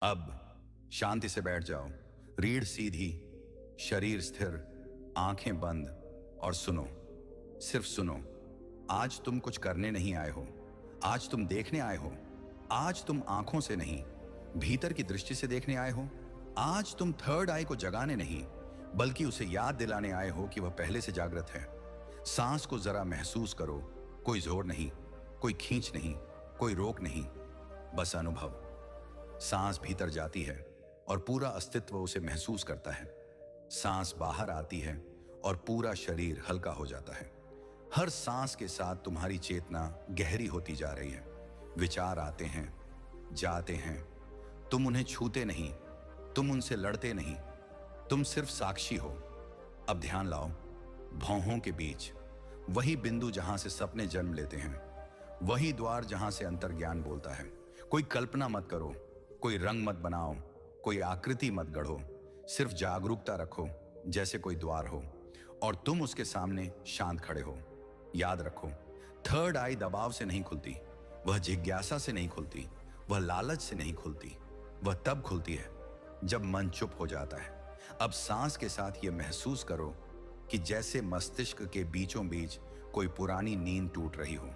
अब शांति से बैठ जाओ। रीढ़ सीधी, शरीर स्थिर, आंखें बंद और सुनो। सिर्फ सुनो। आज तुम कुछ करने नहीं आए हो, आज तुम देखने आए हो। आज तुम आंखों से नहीं, भीतर की दृष्टि से देखने आए हो। आज तुम थर्ड आई को जगाने नहीं, बल्कि उसे याद दिलाने आए हो कि वह पहले से जागृत है। सांस को जरा महसूस करो। कोई जोर नहीं, कोई खींच नहीं, कोई रोक नहीं, बस अनुभव। सांस भीतर जाती है और पूरा अस्तित्व उसे महसूस करता है। सांस बाहर आती है और पूरा शरीर हल्का हो जाता है। हर सांस के साथ तुम्हारी चेतना गहरी होती जा रही है। विचार आते हैं, जाते हैं। तुम उन्हें छूते नहीं, तुम उनसे लड़ते नहीं, तुम सिर्फ साक्षी हो। अब ध्यान लाओ, भौहों के बीच वही बिंदु जहां से सपने जन्म लेते हैं, वही द्वार जहां से अंतर्ज्ञान बोलता है। कोई कल्पना मत करो, कोई रंग मत बनाओ, कोई आकृति मत गढ़ो। सिर्फ जागरूकता रखो जैसे कोई द्वार हो और तुम उसके सामने शांत खड़े हो। याद रखो, थर्ड आई दबाव से नहीं खुलती, वह जिज्ञासा से नहीं खुलती, वह लालच से नहीं खुलती। वह तब खुलती है जब मन चुप हो जाता है। अब सांस के साथ यह महसूस करो कि जैसे मस्तिष्क के बीचों बीच कोई पुरानी नींद टूट रही हो,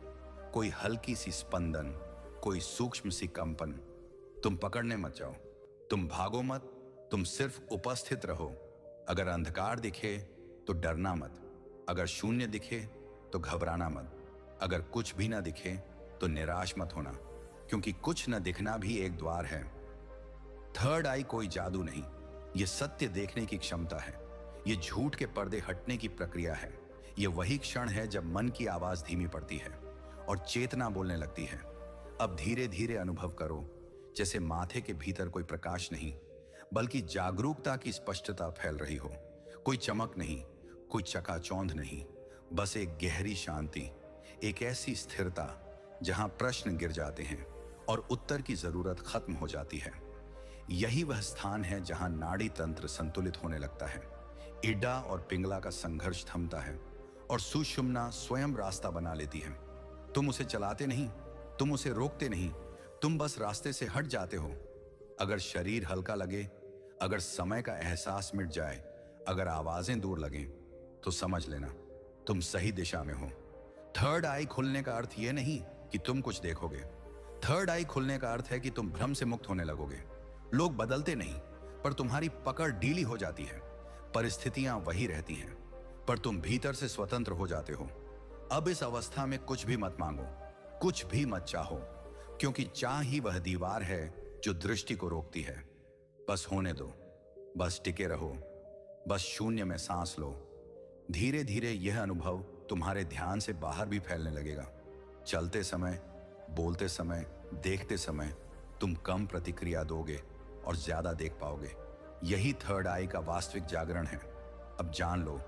कोई हल्की सी स्पंदन, कोई सूक्ष्म सी कंपन। तुम पकड़ने मत जाओ, तुम भागो मत, तुम सिर्फ उपस्थित रहो। अगर अंधकार दिखे तो डरना मत, अगर शून्य दिखे तो घबराना मत, अगर कुछ भी ना दिखे तो निराश मत होना, क्योंकि कुछ न दिखना भी एक द्वार है। थर्ड आई कोई जादू नहीं, यह सत्य देखने की क्षमता है। यह झूठ के पर्दे हटने की प्रक्रिया है। यह वही क्षण है जब मन की आवाज धीमी पड़ती है और चेतना बोलने लगती है। अब धीरे धीरे अनुभव करो, जैसे माथे के भीतर कोई प्रकाश नहीं, बल्कि जागरूकता की स्पष्टता फैल रही हो। कोई चमक नहीं, कोई चकाचौंध नहीं, बस एक गहरी शांति, एक ऐसी स्थिरता जहां प्रश्न गिर जाते हैं और उत्तर की जरूरत खत्म हो जाती है। यही वह स्थान है जहां नाड़ी तंत्र संतुलित होने लगता है, इड्डा और पिंगला का संघर्ष थमता है और सुषुम्ना स्वयं रास्ता बना लेती है। तुम उसे चलाते नहीं, तुम उसे रोकते नहीं, तुम बस रास्ते से हट जाते हो। अगर शरीर हल्का लगे, अगर समय का एहसास मिट जाए, अगर आवाजें दूर लगें, तो समझ लेना तुम सही दिशा में हो। थर्ड आई खुलने का अर्थ यह नहीं कि तुम कुछ देखोगे। थर्ड आई खुलने का अर्थ है कि तुम भ्रम से मुक्त होने लगोगे। लोग बदलते नहीं, पर तुम्हारी पकड़ ढीली हो जाती है। परिस्थितियां वही रहती हैं, पर तुम भीतर से स्वतंत्र हो जाते हो। अब इस अवस्था में कुछ भी मत मांगो, कुछ भी मत चाहो, क्योंकि चाह ही वह दीवार है जो दृष्टि को रोकती है। बस होने दो, बस टिके रहो, बस शून्य में सांस लो। धीरे धीरे यह अनुभव तुम्हारे ध्यान से बाहर भी फैलने लगेगा। चलते समय, बोलते समय, देखते समय तुम कम प्रतिक्रिया दोगे और ज्यादा देख पाओगे। यही थर्ड आई का वास्तविक जागरण है। अब जान लो,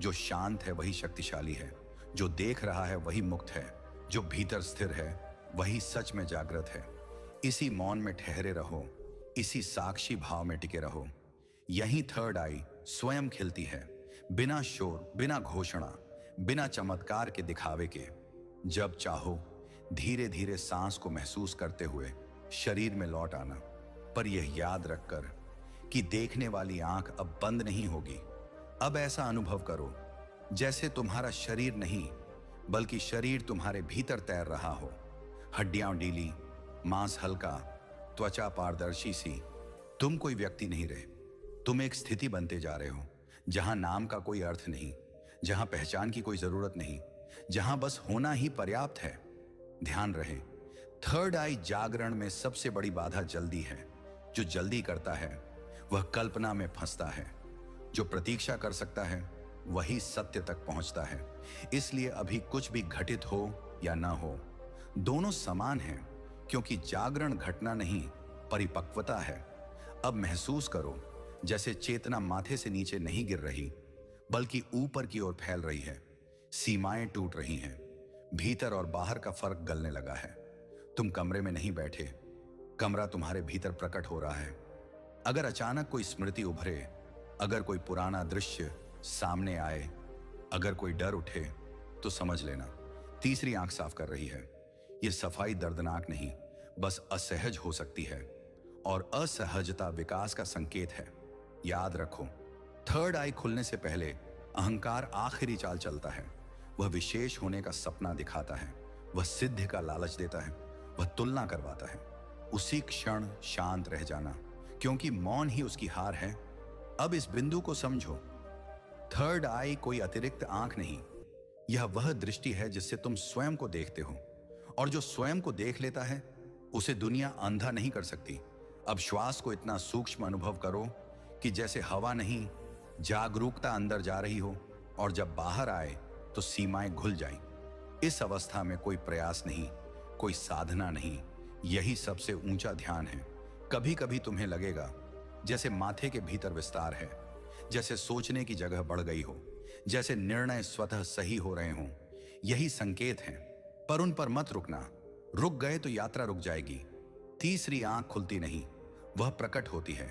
जो शांत है वही शक्तिशाली है, जो देख रहा है वही मुक्त है, जो भीतर स्थिर है वही सच में जागृत है। इसी मौन में ठहरे रहो, इसी साक्षी भाव में टिके रहो। यही थर्ड आई स्वयं खिलती है, बिना शोर, बिना घोषणा, बिना चमत्कार के दिखावे के। जब चाहो धीरे धीरे सांस को महसूस करते हुए शरीर में लौट आना, पर यह याद रखकर कि देखने वाली आंख अब बंद नहीं होगी। अब ऐसा अनुभव करो जैसे तुम्हारा शरीर नहीं, बल्कि शरीर तुम्हारे भीतर तैर रहा हो। हड्डियां ढीली, मांस हल्का, त्वचा पारदर्शी सी। तुम कोई व्यक्ति नहीं रहे, तुम एक स्थिति बनते जा रहे हो, जहां नाम का कोई अर्थ नहीं, जहां पहचान की कोई जरूरत नहीं, जहां बस होना ही पर्याप्त है। ध्यान रहे, थर्ड आई जागरण में सबसे बड़ी बाधा जल्दी है। जो जल्दी करता है वह कल्पना में फंसता है, जो प्रतीक्षा कर सकता है वही सत्य तक पहुंचता है। इसलिए अभी कुछ भी घटित हो या ना हो, दोनों समान हैं, क्योंकि जागरण घटना नहीं, परिपक्वता है। अब महसूस करो जैसे चेतना माथे से नीचे नहीं गिर रही, बल्कि ऊपर की ओर फैल रही है। सीमाएं टूट रही हैं, भीतर और बाहर का फर्क गलने लगा है। तुम कमरे में नहीं बैठे, कमरा तुम्हारे भीतर प्रकट हो रहा है। अगर अचानक कोई स्मृति उभरे, अगर कोई पुराना दृश्य सामने आए, अगर कोई डर उठे, तो समझ लेना तीसरी आंख साफ कर रही है। यह सफाई दर्दनाक नहीं, बस असहज हो सकती है। और असहजता विकास का संकेत है। याद रखो, थर्ड आई खुलने से पहले अहंकार आखिरी चाल चलता है। वह विशेष होने का सपना दिखाता है, वह सिद्धि का लालच देता है, वह तुलना करवाता है। उसी क्षण शांत रह जाना, क्योंकि मौन ही उसकी हार है। अब इस बिंदु को समझो, थर्ड आई कोई अतिरिक्त आंख नहीं, यह वह दृष्टि है जिससे तुम स्वयं को देखते हो, और जो स्वयं को देख लेता है उसे दुनिया अंधा नहीं कर सकती। अब श्वास को इतना सूक्ष्म अनुभव करो कि जैसे हवा नहीं, जागरूकता अंदर जा रही हो, और जब बाहर आए तो सीमाएं घुल जाएं। इस अवस्था में कोई प्रयास नहीं, कोई साधना नहीं, यही सबसे ऊंचा ध्यान है। कभी कभी तुम्हें लगेगा जैसे माथे के भीतर विस्तार है, जैसे सोचने की जगह बढ़ गई हो, जैसे निर्णय स्वतः सही हो रहे हों। यही संकेत हैं, पर उन पर मत रुकना। रुक गए तो यात्रा रुक जाएगी। तीसरी आंख खुलती नहीं, वह प्रकट होती है,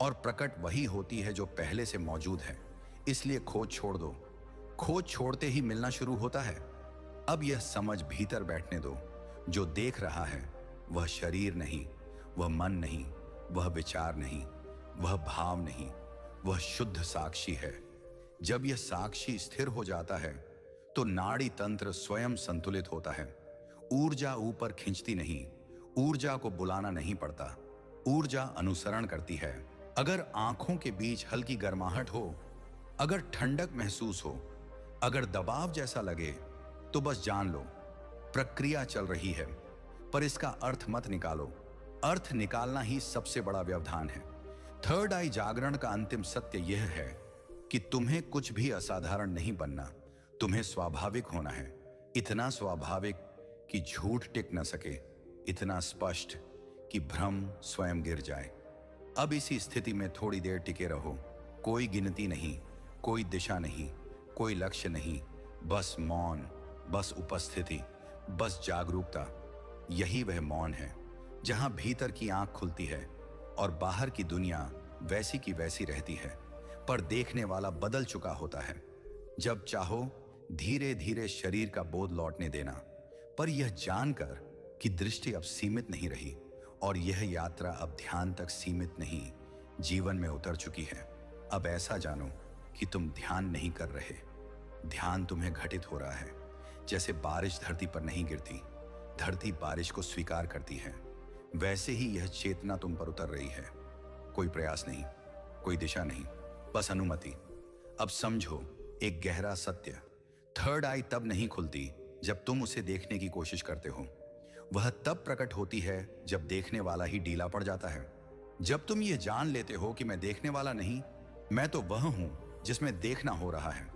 और प्रकट वही होती है जो पहले से मौजूद है। इसलिए खोज छोड़ दो। खोज छोड़ते ही मिलना शुरू होता है। अब यह समझ भीतर बैठने दो, जो देख रहा है वह शरीर नहीं, वह मन नहीं, वह विचार नहीं, वह भाव नहीं, वह शुद्ध साक्षी है। जब यह साक्षी स्थिर हो जाता है तो नाड़ी तंत्र स्वयं संतुलित होता है। ऊर्जा ऊपर खींचती नहीं, ऊर्जा को बुलाना नहीं पड़ता, ऊर्जा अनुसरण करती है। अगर आंखों के बीच हल्की गर्माहट हो, अगर ठंडक महसूस हो, अगर दबाव जैसा लगे, तो बस जान लो प्रक्रिया चल रही है, पर इसका अर्थ मत निकालो। अर्थ निकालना ही सबसे बड़ा व्यवधान है। थर्ड आई जागरण का अंतिम सत्य यह है कि तुम्हें कुछ भी असाधारण नहीं बनना, तुम्हें स्वाभाविक होना है। इतना स्वाभाविक कि झूठ टिक न सके, इतना स्पष्ट कि भ्रम स्वयं गिर जाए। अब इसी स्थिति में थोड़ी देर टिके रहो। कोई गिनती नहीं, कोई दिशा नहीं, कोई लक्ष्य नहीं, बस मौन, बस उपस्थिति, बस जागरूकता। यही वह मौन है जहां भीतर की आंख खुलती है और बाहर की दुनिया वैसी की वैसी रहती है, पर देखने वाला बदल चुका होता है। जब चाहो धीरे धीरे शरीर का बोध लौटने देना, पर यह जानकर कि दृष्टि अब सीमित नहीं रही, और यह यात्रा अब ध्यान तक सीमित नहीं, जीवन में उतर चुकी है। अब ऐसा जानो कि तुम ध्यान नहीं कर रहे, ध्यान तुम्हें घटित हो रहा है। जैसे बारिश धरती पर नहीं गिरती, धरती बारिश को स्वीकार करती है, वैसे ही यह चेतना तुम पर उतर रही है। कोई प्रयास नहीं, कोई दिशा नहीं, बस अनुमति। अब समझो एक गहरा सत्य, थर्ड आई तब नहीं खुलती जब तुम उसे देखने की कोशिश करते हो। वह तब प्रकट होती है जब देखने वाला ही ढीला पड़ जाता है। जब तुम ये जान लेते हो कि मैं देखने वाला नहीं, मैं तो वह हूं जिसमें देखना हो रहा है।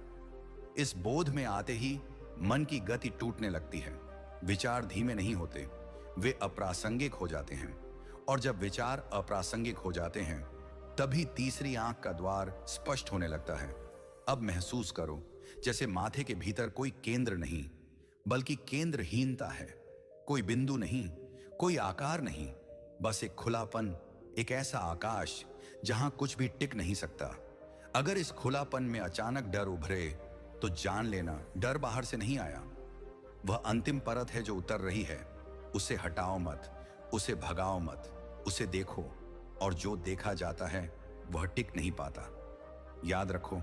इस बोध में आते ही मन की गति टूटने लगती है। विचार धीमे नहीं होते, वे अप्रासंगिक हो जाते हैं, और जब विचार अप्रासंगिक हो जाते हैं तभी तीसरी आंख का द्वार स्पष्ट होने लगता है। अब महसूस करो जैसे माथे के भीतर कोई केंद्र नहीं, बल्कि केंद्रहीनता है। कोई बिंदु नहीं, कोई आकार नहीं, बस एक खुलापन, एक ऐसा आकाश जहां कुछ भी टिक नहीं सकता। अगर इस खुलापन में अचानक डर उभरे तो जान लेना डर बाहर से नहीं आया, वह अंतिम परत है जो उतर रही है। उसे हटाओ मत, उसे भगाओ मत, उसे देखो, और जो देखा जाता है वह टिक नहीं पाता। याद रखो,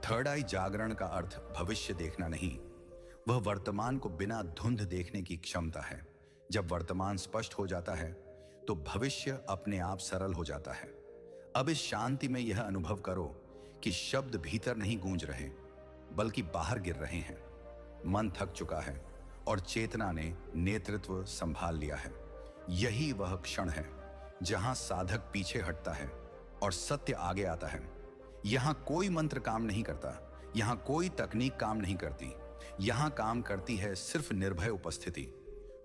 थर्ड आई जागरण का अर्थ भविष्य देखना नहीं, वह वर्तमान को बिना धुंध देखने की क्षमता है। जब वर्तमान स्पष्ट हो जाता है तो भविष्य अपने आप सरल हो जाता है। अब इस शांति में यह अनुभव करो कि शब्द भीतर नहीं गूंज रहे, बल्कि बाहर गिर रहे हैं। मन थक चुका है और चेतना ने नेतृत्व संभाल लिया है। यही वह क्षण है जहां साधक पीछे हटता है और सत्य आगे आता है। यहां कोई मंत्र काम नहीं करता, यहां कोई तकनीक काम नहीं करती, यहां काम करती है सिर्फ निर्भय उपस्थिति,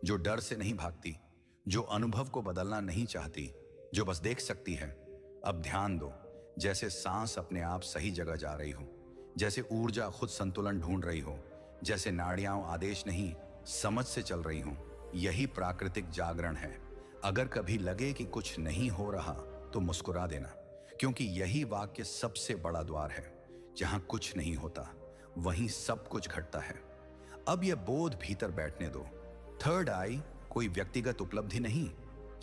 जो डर से नहीं भागती, जो अनुभव को बदलना नहीं चाहती, जो बस देख सकती है। अब ध्यान दो, जैसे सांस अपने आप सही जगह जा रही हो, जैसे ऊर्जा खुद संतुलन ढूंढ रही हो, जैसे नाड़ियां आदेश नहीं समझ से चल रही हो। यही प्राकृतिक जागरण है। अगर कभी लगे कि कुछ नहीं हो रहा तो मुस्कुरा देना, क्योंकि यही वाक्य सबसे बड़ा द्वार है। जहां कुछ नहीं होता वहीं सब कुछ घटता है। अब यह बोध भीतर बैठने दो। थर्ड आई कोई व्यक्तिगत उपलब्धि नहीं,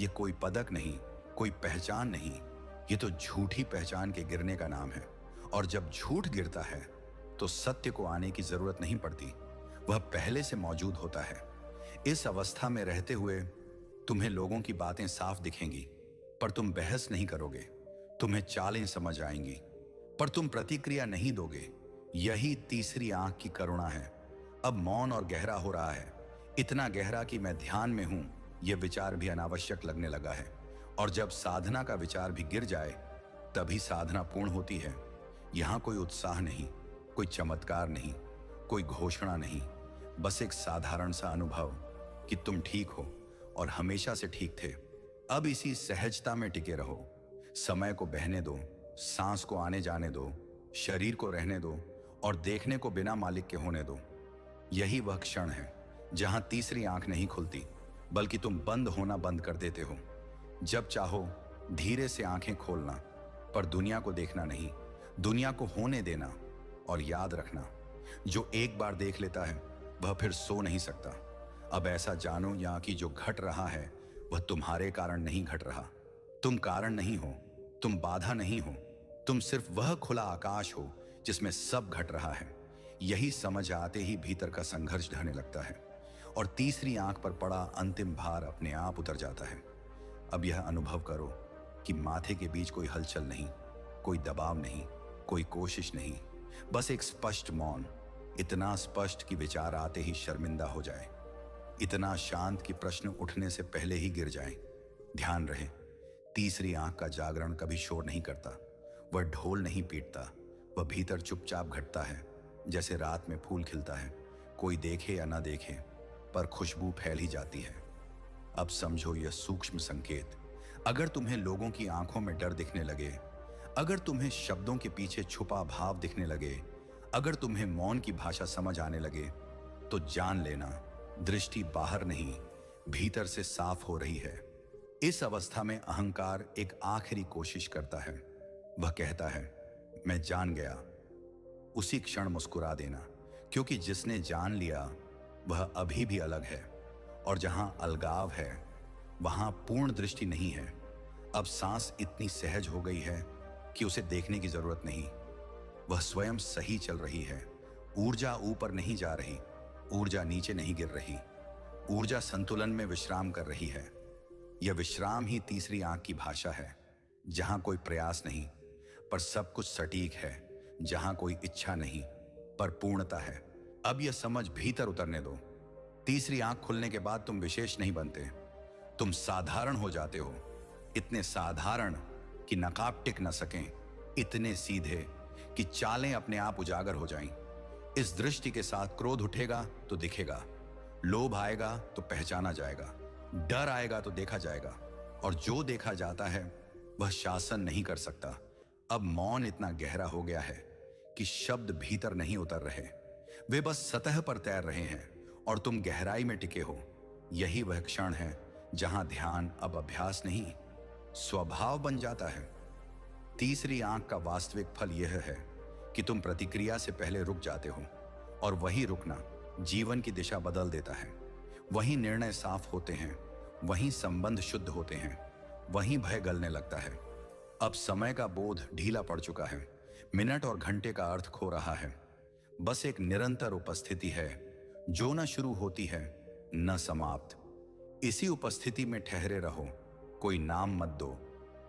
ये कोई पदक नहीं, कोई पहचान नहीं, ये तो झूठी पहचान के गिरने का नाम है। और जब झूठ गिरता है तो सत्य को आने की जरूरत नहीं पड़ती, वह पहले से मौजूद होता है। इस अवस्था में रहते हुए तुम्हें लोगों की बातें साफ दिखेंगी, पर तुम बहस नहीं करोगे। तुम्हें चालें समझ आएंगी, पर तुम प्रतिक्रिया नहीं दोगे। यही तीसरी आंख की करुणा है। अब मौन और गहरा हो रहा है, इतना गहरा कि मैं ध्यान में हूं, यह विचार भी अनावश्यक लगने लगा है। और जब साधना का विचार भी गिर जाए, तभी साधना पूर्ण होती है। यहां कोई उत्साह नहीं, कोई चमत्कार नहीं, कोई घोषणा नहीं, बस एक साधारण सा अनुभव कि तुम ठीक हो और हमेशा से ठीक थे। अब इसी सहजता में टिके रहो। समय को बहने दो, सांस को आने जाने दो, शरीर को रहने दो और देखने को बिना मालिक के होने दो। यही वह क्षण है जहां तीसरी आंख नहीं खुलती, बल्कि तुम बंद होना बंद कर देते हो। जब चाहो धीरे से आंखें खोलना, पर दुनिया को देखना नहीं, दुनिया को होने देना। और याद रखना, जो एक बार देख लेता है वह फिर सो नहीं सकता। अब ऐसा जानो यहाँ कि जो घट रहा है वह तुम्हारे कारण नहीं घट रहा। तुम कारण नहीं हो, तुम बाधा नहीं हो, तुम सिर्फ वह खुला आकाश हो जिसमें सब घट रहा है। यही समझ आते ही भीतर का संघर्ष ढहने लगता है और तीसरी आंख पर पड़ा अंतिम भार अपने आप उतर जाता है। अब यह अनुभव करो कि माथे के बीच कोई हलचल नहीं, कोई दबाव नहीं, कोई कोशिश नहीं, बस एक स्पष्ट मौन, इतना स्पष्ट कि विचार आते ही शर्मिंदा हो जाए, इतना शांत कि प्रश्न उठने से पहले ही गिर जाए। ध्यान रहे, तीसरी आंख का जागरण कभी शोर नहीं करता, वह ढोल नहीं पीटता, वह भीतर चुपचाप घटता है, जैसे रात में फूल खिलता है, कोई देखे या ना देखे पर खुशबू फैल ही जाती है। अब समझो यह सूक्ष्म संकेत। अगर तुम्हें लोगों की आंखों में डर दिखने लगे, अगर तुम्हें शब्दों के पीछे छुपा भाव दिखने लगे, अगर तुम्हें मौन की भाषा समझ आने लगे, तो जान लेना दृष्टि बाहर नहीं, भीतर से साफ हो रही है। इस अवस्था में अहंकार एक आखिरी कोशिश करता है। वह कहता है, मैं जान गया। उसी क्षण मुस्कुरा देना, क्योंकि जिसने जान लिया वह अभी भी अलग है, और जहां अलगाव है वहां पूर्ण दृष्टि नहीं है। अब सांस इतनी सहज हो गई है कि उसे देखने की जरूरत नहीं, वह स्वयं सही चल रही है। ऊर्जा ऊपर नहीं जा रही, ऊर्जा नीचे नहीं गिर रही, ऊर्जा संतुलन में विश्राम कर रही है। यह विश्राम ही तीसरी आंख की भाषा है, जहां कोई प्रयास नहीं पर सब कुछ सटीक है, जहां कोई इच्छा नहीं पर पूर्णता है। अब यह समझ भीतर उतरने दो। तीसरी आंख खुलने के बाद तुम विशेष नहीं बनते, तुम साधारण हो जाते हो। इतने साधारण कि नकाब टिक न सकें, इतने सीधे कि चालें अपने आप उजागर हो जाएं। इस दृष्टि के साथ क्रोध उठेगा तो दिखेगा, लोभ आएगा तो पहचाना जाएगा, डर आएगा तो देखा जाएगा, और जो देखा जाता है वह शासन नहीं कर सकता। अब मौन इतना गहरा हो गया है कि शब्द भीतर नहीं उतर रहे, वे बस सतह पर तैर रहे हैं और तुम गहराई में टिके हो। यही वह क्षण है जहां ध्यान अब अभ्यास नहीं, स्वभाव बन जाता है। तीसरी आंख का वास्तविक फल यह है कि तुम प्रतिक्रिया से पहले रुक जाते हो, और वही रुकना जीवन की दिशा बदल देता है। वही निर्णय साफ होते हैं, वही संबंध शुद्ध होते हैं, वही भय गलने लगता है। अब समय का बोध ढीला पड़ चुका है, मिनट और घंटे का अर्थ खो रहा है। बस एक निरंतर उपस्थिति है जो न शुरू होती है न समाप्त। इसी उपस्थिति में ठहरे रहो। कोई नाम मत दो,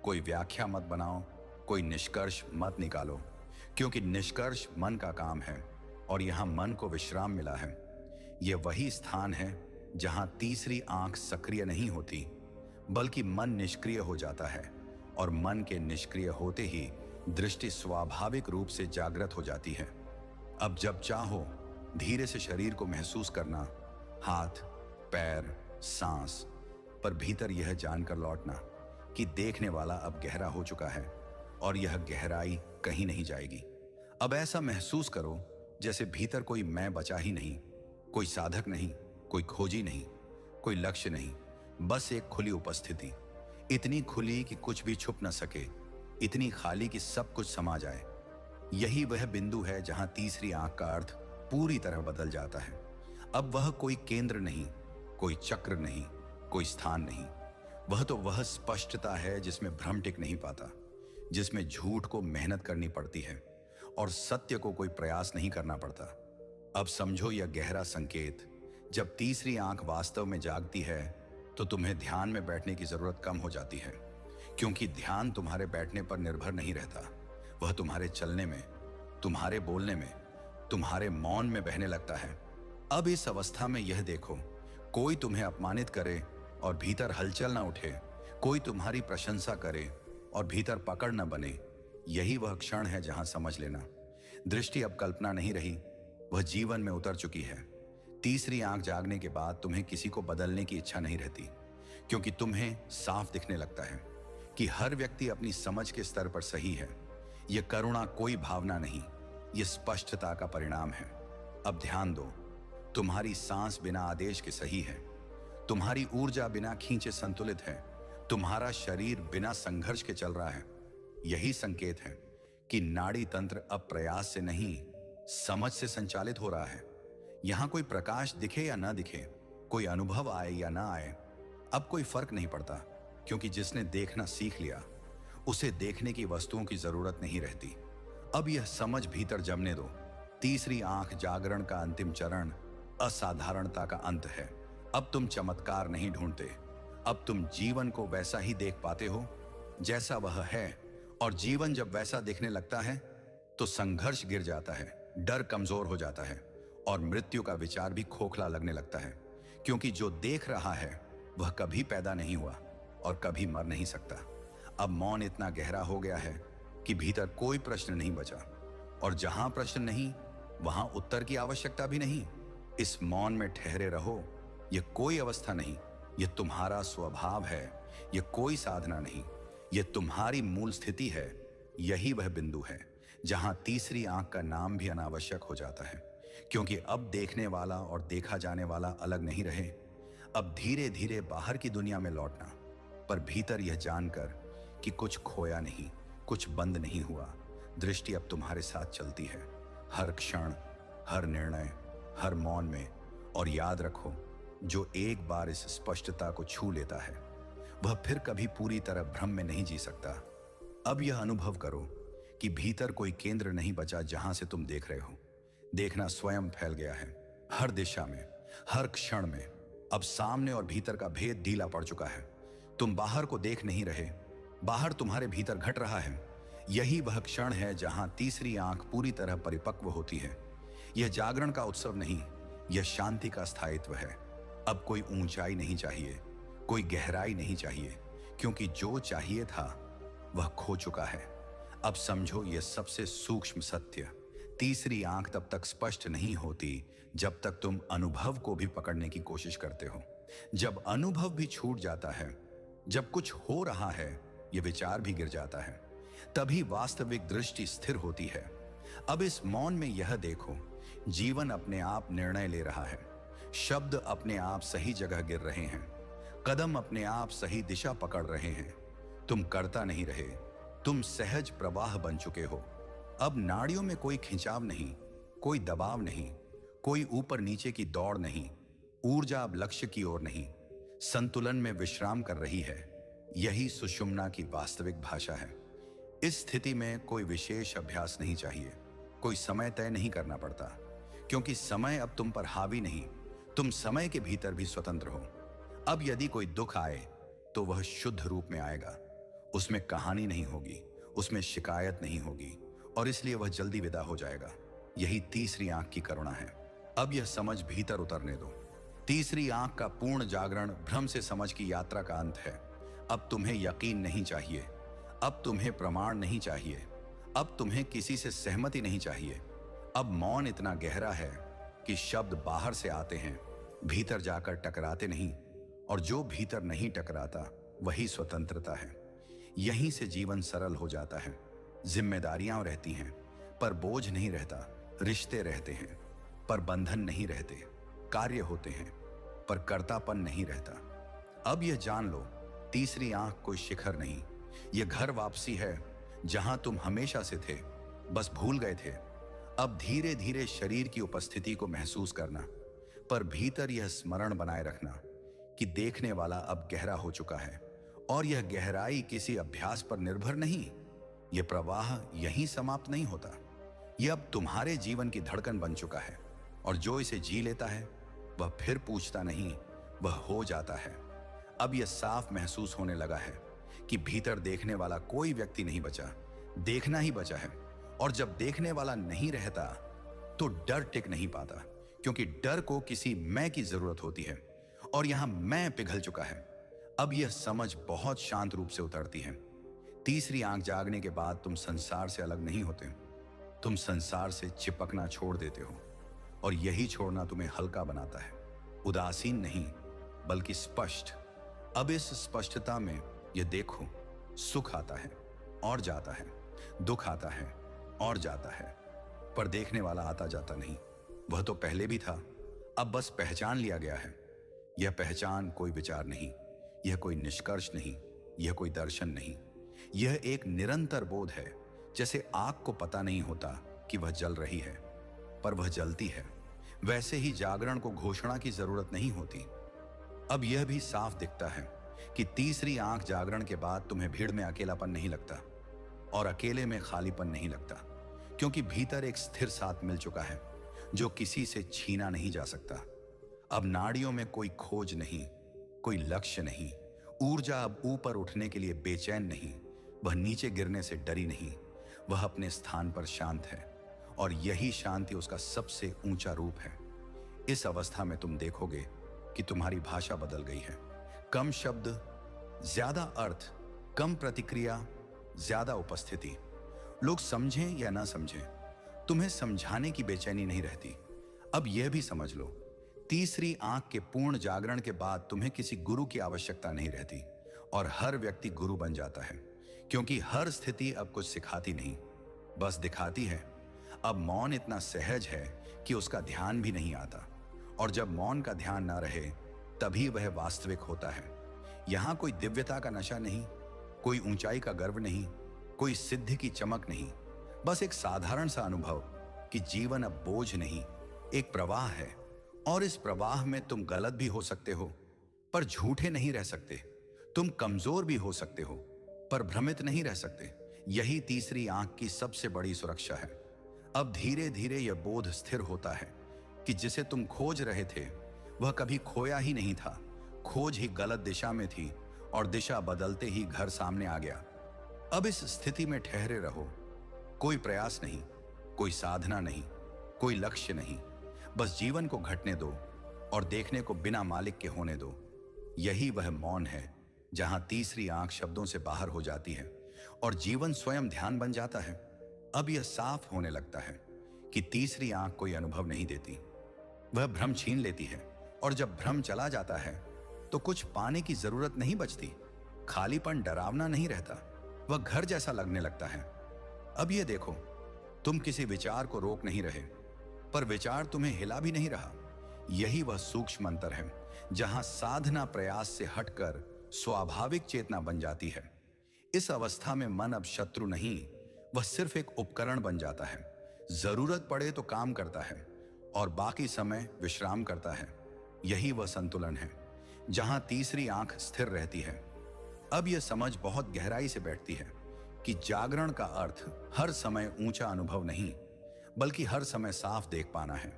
कोई व्याख्या मत बनाओ, कोई निष्कर्ष मत निकालो, क्योंकि निष्कर्ष मन का काम है और यहां मन को विश्राम मिला है। यह वही स्थान है जहां तीसरी आंख सक्रिय नहीं होती, बल्कि मन निष्क्रिय हो जाता है, और मन के निष्क्रिय होते ही दृष्टि स्वाभाविक रूप से जागृत हो जाती है। अब जब चाहो धीरे से शरीर को महसूस करना, हाथ, पैर, सांस, पर भीतर यह जानकर लौटना कि देखने वाला अब गहरा हो चुका है और यह गहराई कहीं नहीं जाएगी। अब ऐसा महसूस करो जैसे भीतर कोई मैं बचा ही नहीं, कोई साधक नहीं, कोई खोजी नहीं, कोई लक्ष्य नहीं, बस एक खुली उपस्थिति, इतनी खुली कि कुछ भी छुप न सके, इतनी खाली कि सब कुछ समा जाए। यही वह बिंदु है जहां तीसरी आंख का अर्थ पूरी तरह बदल जाता है। अब वह कोई केंद्र नहीं, कोई चक्र नहीं, कोई स्थान नहीं, वह स्पष्टता है जिसमें भ्रम टिक नहीं पाता, जिसमें झूठ को मेहनत करनी पड़ती है और सत्य को कोई प्रयास नहीं करना पड़ता। अब समझो यह गहरा संकेत, जब तीसरी आंख वास्तव में जागती है तो तुम्हें ध्यान में बैठने की जरूरत कम हो जाती है, क्योंकि ध्यान तुम्हारे बैठने पर निर्भर नहीं रहता, वह तुम्हारे चलने में, तुम्हारे बोलने में, तुम्हारे मौन में बहने लगता है। अब इस अवस्था में यह देखो, कोई तुम्हें अपमानित करे और भीतर हलचल ना उठे, कोई तुम्हारी प्रशंसा करे और भीतर पकड़ न बने, यही वह क्षण है जहां समझ लेना, दृष्टि अब कल्पना नहीं रही, वह जीवन में उतर चुकी है। तीसरी आंख जागने के बाद तुम्हें किसी को बदलने की इच्छा नहीं रहती, क्योंकि तुम्हें साफ दिखने लगता है कि हर व्यक्ति अपनी समझ के स्तर पर सही है। यह करुणा कोई भावना नहीं, यह स्पष्टता का परिणाम है। अब ध्यान दो, तुम्हारी सांस बिना आदेश के सही है, तुम्हारी ऊर्जा बिना खींचे संतुलित है, तुम्हारा शरीर बिना संघर्ष के चल रहा है। यही संकेत है कि नाड़ी तंत्र अब प्रयास से नहीं, समझ से संचालित हो रहा है। यहां कोई प्रकाश दिखे या ना दिखे, कोई अनुभव आए या ना आए, अब कोई फर्क नहीं पड़ता, क्योंकि जिसने देखना सीख लिया उसे देखने की वस्तुओं की जरूरत नहीं रहती। अब यह समझ भीतर जमने दो, तीसरी आंख जागरण का अंतिम चरण असाधारणता का अंत है। अब तुम चमत्कार नहीं ढूंढते, अब तुम जीवन को वैसा ही देख पाते हो जैसा वह है, और जीवन जब वैसा दिखने लगता है तो संघर्ष गिर जाता है, डर कमजोर हो जाता है और मृत्यु का विचार भी खोखला लगने लगता है, क्योंकि जो देख रहा है वह कभी पैदा नहीं हुआ और कभी मर नहीं सकता। अब मौन इतना गहरा हो गया है कि भीतर कोई प्रश्न नहीं बचा, और जहां प्रश्न नहीं वहां उत्तर की आवश्यकता भी नहीं। इस मौन में ठहरे रहो, यह कोई अवस्था नहीं, यह तुम्हारा स्वभाव है, यह कोई साधना नहीं, यह तुम्हारी मूल स्थिति है। यही वह बिंदु है जहां तीसरी आंख का नाम भी अनावश्यक हो जाता है, क्योंकि अब देखने वाला और देखा जाने वाला अलग नहीं रहे। अब धीरे धीरे बाहर की दुनिया में लौटना, पर भीतर यह जानकर कि कुछ खोया नहीं, कुछ बंद नहीं हुआ। दृष्टि अब तुम्हारे साथ चलती है, हर क्षण, हर निर्णय, हर मौन में। और याद रखो, जो एक बार इस स्पष्टता को छू लेता है वह फिर कभी पूरी तरह भ्रम में नहीं जी सकता। अब यह अनुभव करो कि भीतर कोई केंद्र नहीं बचा जहां से तुम देख रहे हो। देखना स्वयं फैल गया है, हर दिशा में, हर क्षण में। अब सामने और भीतर का भेद ढीला पड़ चुका है। तुम बाहर को देख नहीं रहे, बाहर तुम्हारे भीतर घट रहा है। यही वह क्षण है जहां तीसरी आंख पूरी तरह परिपक्व होती है। यह जागरण का उत्सव नहीं, यह शांति का स्थायित्व है। अब कोई ऊंचाई नहीं चाहिए, कोई गहराई नहीं चाहिए, क्योंकि जो चाहिए था वह खो चुका है। अब समझो यह सबसे सूक्ष्म सत्य, तीसरी आंख तब तक स्पष्ट नहीं होती जब तक तुम अनुभव को भी पकड़ने की कोशिश करते हो। जब अनुभव भी छूट जाता है, जब कुछ हो रहा है, यह विचार भी गिर जाता है, तभी वास्तविक दृष्टि स्थिर होती है। अब इस मौन में यह देखो, जीवन अपने आप निर्णय ले रहा है, शब्द अपने आप सही जगह गिर रहे हैं, कदम अपने आप सही दिशा पकड़ रहे हैं। तुम करता नहीं रहे, तुम सहज प्रवाह बन चुके हो। अब नाड़ियों में कोई खिंचाव नहीं, कोई दबाव नहीं, कोई ऊपर नीचे की दौड़ नहीं। ऊर्जा अब लक्ष्य की ओर नहीं, संतुलन में विश्राम कर रही है। यही सुषुम्ना की वास्तविक भाषा है। इस स्थिति में कोई विशेष अभ्यास नहीं चाहिए, कोई समय तय नहीं करना पड़ता, क्योंकि समय अब तुम पर हावी नहीं, तुम समय के भीतर भी स्वतंत्र हो। अब यदि कोई दुख आए तो वह शुद्ध रूप में आएगा, उसमें कहानी नहीं होगी, उसमें शिकायत नहीं होगी, और इसलिए वह जल्दी विदा हो जाएगा। यही तीसरी आंख की करुणा है। अब यह समझ भीतर उतरने दो। तीसरी आंख का पूर्ण जागरण भ्रम से समझ की यात्रा का अंत है। अब तुम्हें यकीन नहीं चाहिए, अब तुम्हें प्रमाण नहीं चाहिए, अब तुम्हें किसी से सहमति नहीं चाहिए। अब मौन इतना गहरा है कि शब्द बाहर से आते हैं, भीतर जाकर टकराते नहीं, और जो भीतर नहीं टकराता वही स्वतंत्रता है। यहीं से जीवन सरल हो जाता है। जिम्मेदारियां रहती हैं पर बोझ नहीं रहता, रिश्ते रहते हैं पर बंधन नहीं रहते, कार्य होते हैं पर कर्तापन नहीं रहता। अब यह जान लो, तीसरी आंख कोई शिखर नहीं, यह घर वापसी है जहां तुम हमेशा से थे, बस भूल गए थे। अब धीरे धीरे शरीर की उपस्थिति को महसूस करना, पर भीतर यह स्मरण बनाए रखना कि देखने वाला अब गहरा हो चुका है, और यह गहराई किसी अभ्यास पर निर्भर नहीं। यह प्रवाह यहीं समाप्त नहीं होता। यह अब तुम्हारे जीवन की धड़कन बन चुका है, और जो इसे जी लेता है वह फिर पूछता नहीं, वह हो जाता है। अब यह साफ महसूस होने लगा है कि भीतर देखने वाला कोई व्यक्ति नहीं बचा, देखना ही बचा है। और जब देखने वाला नहीं रहता तो डर टिक नहीं पाता, क्योंकि डर को किसी मैं की जरूरत होती है, और यहां मैं पिघल चुका है। अब यह समझ बहुत शांत रूप से उतरती है। तीसरी आंख जागने के बाद तुम संसार से अलग नहीं होते, तुम संसार से चिपकना छोड़ देते हो, और यही छोड़ना तुम्हें हल्का बनाता है। उदासीन नहीं, बल्कि स्पष्ट। अब इस स्पष्टता में यह देखो, सुख आता है और जाता है, दुख आता है और जाता है, पर देखने वाला आता जाता नहीं। वह तो पहले भी था, अब बस पहचान लिया गया है। यह पहचान कोई विचार नहीं, यह कोई निष्कर्ष नहीं, यह कोई दर्शन नहीं। यह एक निरंतर बोध है। जैसे आग को पता नहीं होता कि वह जल रही है, पर वह जलती है, वैसे ही जागरण को घोषणा की जरूरत नहीं होती। अब यह भी साफ दिखता है कि तीसरी आंख जागरण के बाद तुम्हें भीड़ में अकेलापन नहीं लगता, और अकेले में खालीपन नहीं लगता, क्योंकि भीतर एक स्थिर साथ मिल चुका है जो किसी से छीना नहीं जा सकता। अब नाड़ियों में कोई खोज नहीं, कोई लक्ष्य नहीं। ऊर्जा अब ऊपर उठने के लिए बेचैन नहीं, वह नीचे गिरने से डरी नहीं। वह अपने स्थान पर शांत है, और यही शांति उसका सबसे ऊंचा रूप है। इस अवस्था में तुम देखोगे कि तुम्हारी भाषा बदल गई है। कम शब्द, ज्यादा अर्थ, कम प्रतिक्रिया, ज्यादा उपस्थिति। लोग समझें या ना समझें, तुम्हें समझाने की बेचैनी नहीं रहती। अब यह भी समझ लो, तीसरी आंख के पूर्ण जागरण के बाद तुम्हें किसी गुरु की आवश्यकता नहीं रहती, और हर व्यक्ति गुरु बन जाता है, क्योंकि हर स्थिति अब कुछ सिखाती नहीं, बस दिखाती है। अब मौन इतना सहज है कि उसका ध्यान भी नहीं आता, और जब मौन का ध्यान ना रहे तभी वह वास्तविक होता है। यहां कोई दिव्यता का नशा नहीं, कोई ऊंचाई का गर्व नहीं, कोई सिद्धि की चमक नहीं, बस एक साधारण सा अनुभव कि जीवन अब बोझ नहीं, एक प्रवाह है। और इस प्रवाह में तुम गलत भी हो सकते हो, पर झूठे नहीं रह सकते। तुम कमजोर भी हो सकते हो, पर भ्रमित नहीं रह सकते। यही तीसरी आंख की सबसे बड़ी सुरक्षा है। अब धीरे धीरे यह बोध स्थिर होता है कि जिसे तुम खोज रहे थे वह कभी खोया ही नहीं था। खोज ही गलत दिशा में थी, और दिशा बदलते ही घर सामने आ गया। अब इस स्थिति में ठहरे रहो। कोई प्रयास नहीं, कोई साधना नहीं, कोई लक्ष्य नहीं, बस जीवन को घटने दो और देखने को बिना मालिक के होने दो। यही वह मौन है जहां तीसरी आंख शब्दों से बाहर हो जाती है और जीवन स्वयं ध्यान बन जाता है। अब यह साफ होने लगता है कि तीसरी आंख कोई अनुभव नहीं देती, वह भ्रम छीन लेती है, और जब भ्रम चला जाता है तो कुछ पाने की जरूरत नहीं बचती। खालीपन डरावना नहीं रहता, वह घर जैसा लगने लगता है। अब यह देखो, तुम किसी विचार को रोक नहीं रहे, पर विचार तुम्हें हिला भी नहीं रहा। यही वह सूक्ष्म अंतर है जहां साधना प्रयास से हटकर स्वाभाविक चेतना बन जाती है। इस अवस्था में मन अब शत्रु नहीं, वह सिर्फ एक उपकरण बन जाता है। जरूरत पड़े तो काम करता है और बाकी समय विश्राम करता है। यही वह संतुलन है जहां तीसरी आंख स्थिर रहती है। अब यह समझ बहुत गहराई से बैठती है कि जागरण का अर्थ हर समय ऊंचा अनुभव नहीं, बल्कि हर समय साफ देख पाना है।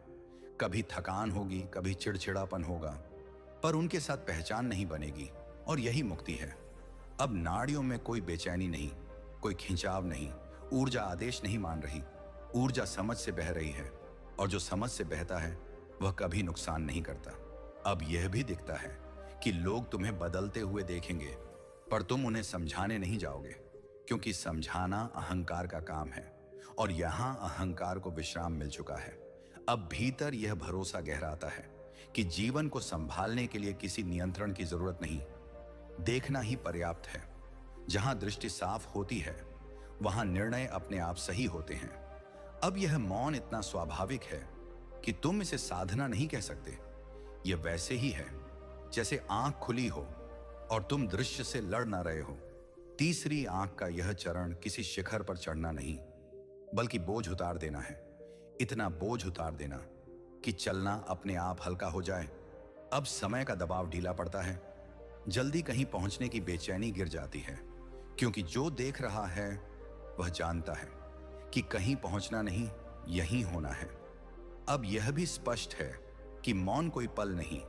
कभी थकान होगी, कभी चिड़चिड़ापन होगा, पर उनके साथ पहचान नहीं बनेगी, और यही मुक्ति है। अब नाड़ियों में कोई बेचैनी नहीं, कोई खिंचाव नहीं, ऊर्जा आदेश नहीं मान रही। ऊर्जा समझ से बह रही है, और जो समझ से बहता है वह कभी नुकसान नहीं करता। अब यह भी दिखता है कि लोग तुम्हें बदलते हुए देखेंगे, पर तुम उन्हें समझाने नहीं जाओगे, क्योंकि समझाना अहंकार का काम है, और यहां अहंकार को विश्राम मिल चुका है। अब भीतर यह भरोसा गहराता है कि जीवन को संभालने के लिए किसी नियंत्रण की जरूरत नहीं, देखना ही पर्याप्त है। जहां दृष्टि साफ होती है वहां निर्णय अपने आप सही होते हैं। अब यह मौन इतना स्वाभाविक है कि तुम इसे साधना नहीं कह सकते। यह वैसे ही है जैसे आंख खुली हो और तुम दृश्य से लड़ ना रहे हो। तीसरी आंख का यह चरण किसी शिखर पर चढ़ना नहीं, बल्कि बोझ उतार देना है। इतना बोझ उतार देना कि चलना अपने आप हल्का हो जाए। अब समय का दबाव ढीला पड़ता है, जल्दी कहीं पहुंचने की बेचैनी गिर जाती है, क्योंकि जो देख रहा है वह जानता है कि कहीं पहुंचना नहीं, यहीं होना है। अब यह भी स्पष्ट है कि मौन कोई पल नहीं,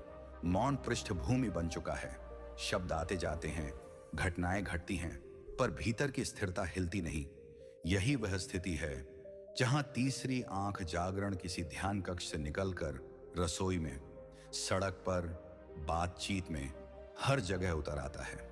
मौन पृष्ठभूमि बन चुका है। शब्द आते जाते हैं, घटनाएं घटती हैं, पर भीतर की स्थिरता हिलती नहीं। यही वह स्थिति है जहां तीसरी आंख जागरण किसी ध्यान कक्ष से निकलकर रसोई में, सड़क पर, बातचीत में, हर जगह उतर आता है।